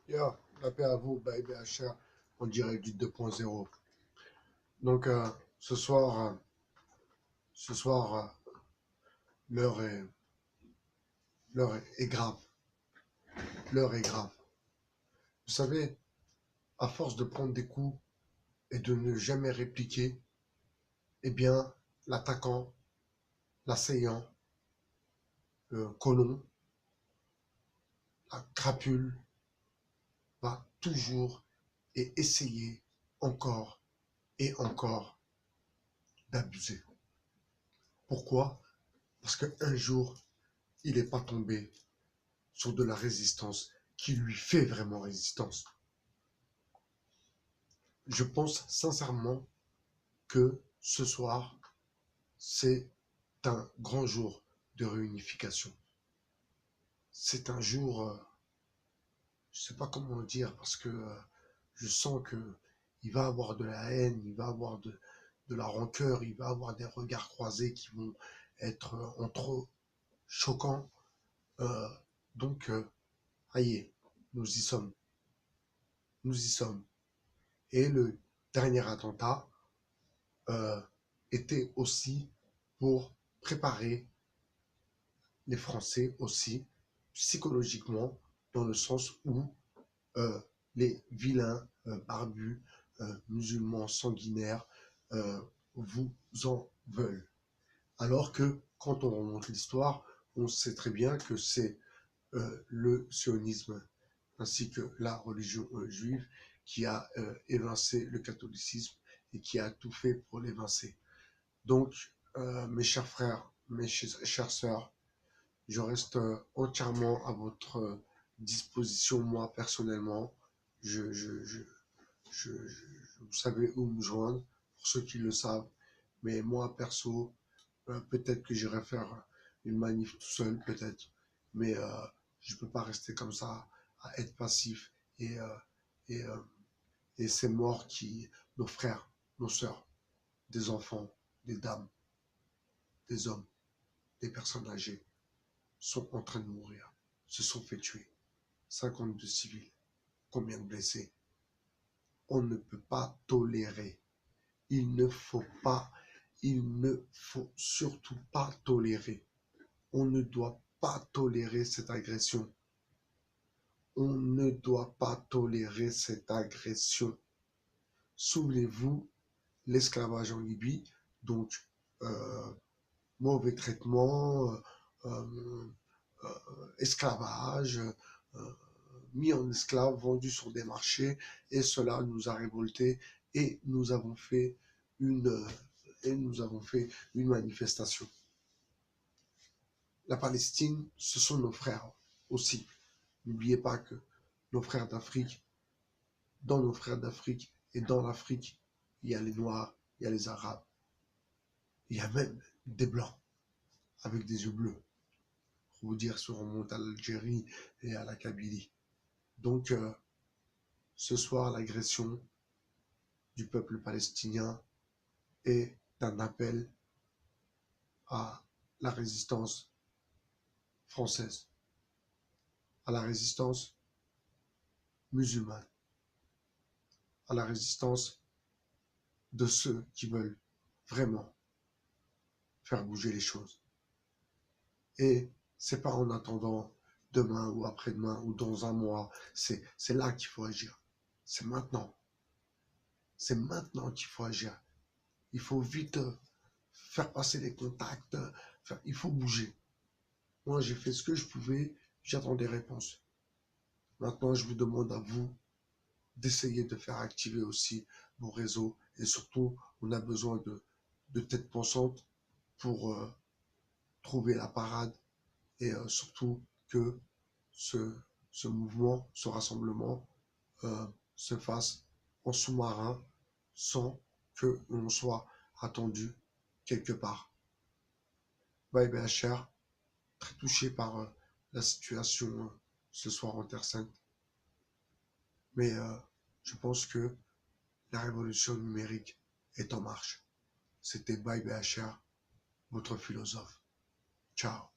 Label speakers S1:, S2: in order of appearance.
S1: Yo, la paix à vous, baby HR, en direct du 2.0. Donc, ce soir, l'heure est, l'heure est grave. L'heure est grave. Vous savez, à force de prendre des coups et de ne jamais répliquer, eh bien, l'attaquant, l'assaillant, le colon, la crapule, va toujours et essayer encore et encore d'abuser. Pourquoi? Parce qu'un jour, il n'est pas tombé sur de la résistance qui lui fait vraiment résistance. Je pense sincèrement que ce soir, c'est un grand jour de réunification. C'est un jour, je ne sais pas comment le dire, parce que je sens que il va avoir de la haine, il va avoir de la rancœur, il va avoir des regards croisés qui vont être entre choquants. Euh, donc, aïe, nous y sommes, nous y sommes. Et le dernier attentat euh, était aussi pour préparer les Français aussi psychologiquement, dans le sens où euh, les vilains barbus musulmans sanguinaires vous en veulent. Alors que quand on remonte l'histoire, on sait très bien que c'est le sionisme ainsi que la religion juive qui a évincé le catholicisme et qui a tout fait pour l'évincer. Donc, mes chers frères, mes chères sœurs, je reste entièrement à votre disposition, moi, personnellement. Je, je, je, vous savez où me joindre, pour ceux qui le savent. Mais moi, perso, peut-être que j'irai faire une manif tout seul, peut-être. Mais je ne peux pas rester comme ça, à être passif. Et, euh, et, euh, et ces morts qui, nos frères, nos sœurs, des enfants, des dames, des hommes, des personnes âgées, sont en train de mourir, se sont fait tuer. 52 civils, combien de blessés? On ne peut pas tolérer. Il ne faut pas, il ne faut surtout pas tolérer. On ne doit pas tolérer cette agression. On ne doit pas tolérer cette agression. Souvenez-vous, l'esclavage en Libye, donc euh, mauvais traitement, esclavage, euh, mis en esclave, vendu sur des marchés, et cela nous a révoltés et nous avons fait une, une manifestation. La Palestine, ce sont nos frères aussi. N'oubliez pas que nos frères d'Afrique, dans nos frères d'Afrique et dans l'Afrique, il y a les Noirs, il y a les Arabes, il y a même des Blancs avec des yeux bleus. Pour vous dire si on remonte à l'Algérie et à la Kabylie. Donc, ce soir, l'agression du peuple palestinien est un appel à la résistance française, à la résistance musulmane, à la résistance de ceux qui veulent vraiment faire bouger les choses. Et c'est pas en attendant demain ou après-demain ou dans un mois, c'est là qu'il faut agir. C'est maintenant. C'est maintenant qu'il faut agir. Il faut vite faire passer les contacts, il faut bouger. Moi, j'ai fait ce que je pouvais, j'attends des réponses. Maintenant, je vous demande à vous d'essayer de faire activer aussi vos réseaux et surtout, on a besoin de têtes pensantes pour trouver la parade et surtout que ce, ce mouvement, ce rassemblement se fasse en sous-marin sans que l'on soit attendu quelque part. Bye BHR, très touché par la situation ce soir en Terre Sainte. Mais je pense que la révolution numérique est en marche. C'était Bye BHR, votre philosophe. Ciao.